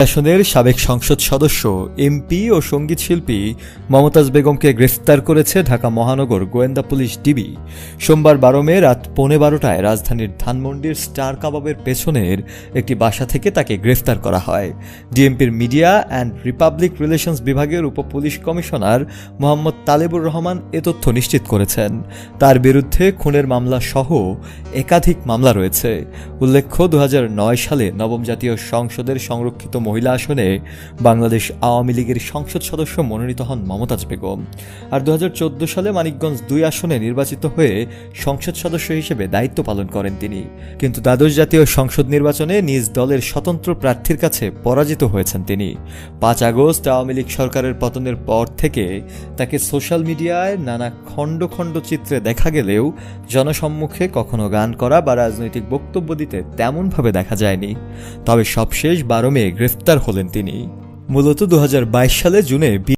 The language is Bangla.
আসনের সাবেক সংসদ সদস্য, এমপি ও সঙ্গীত শিল্পী মমতাজ বেগমকে গ্রেফতার করেছে ঢাকা মহানগর গোয়েন্দা পুলিশ ডিবি। সোমবার 12 মে রাত 11:15টায় রাজধানীর ধানমন্ডির স্টার কাবাবের পেছনের একটি বাসা থেকে তাকে গ্রেফতার করা হয়। ডিএমপির মিডিয়া অ্যান্ড রিপাবলিক রিলেশনস বিভাগের উপপুলিশ কমিশনার মোহাম্মদ তালেবুর রহমান এ তথ্য নিশ্চিত করেছেন। তার বিরুদ্ধে খুনের মামলা সহ একাধিক মামলা রয়েছে। উল্লেখ্য, 2009 সালে নবম জাতীয় সংসদের সংরক্ষিত মহিলা আসনে বাংলাদেশ আওয়ামী লীগের সংসদ সদস্য মনোনীত হন মমতাজ বেগম। আর 2014 সালে মানিকগঞ্জ 2 আসনে নির্বাচিত হয়ে সংসদ সদস্য হিসেবে দায়িত্ব পালন করেন তিনি। কিন্তু দ্বাদশ জাতীয় সংসদ নির্বাচনে নিজ দলের স্বতন্ত্র প্রার্থীর কাছে পরাজিত হয়েছেন তিনি। 5 আগস্ট আওয়ামী লীগ সরকারের পতনের পর থেকে তাকে সোশ্যাল মিডিয়ায় নানা খণ্ড খণ্ড চিত্রে দেখা গেলেও জনসম্মুখে কখনো গান করা বা রাজনৈতিক বক্তব্য দিতে তেমনভাবে দেখা যায়নি। তবে সবশেষ 12 মে গ্রেফতার হলেন তিনি। মূলত 2022 সালে জুনে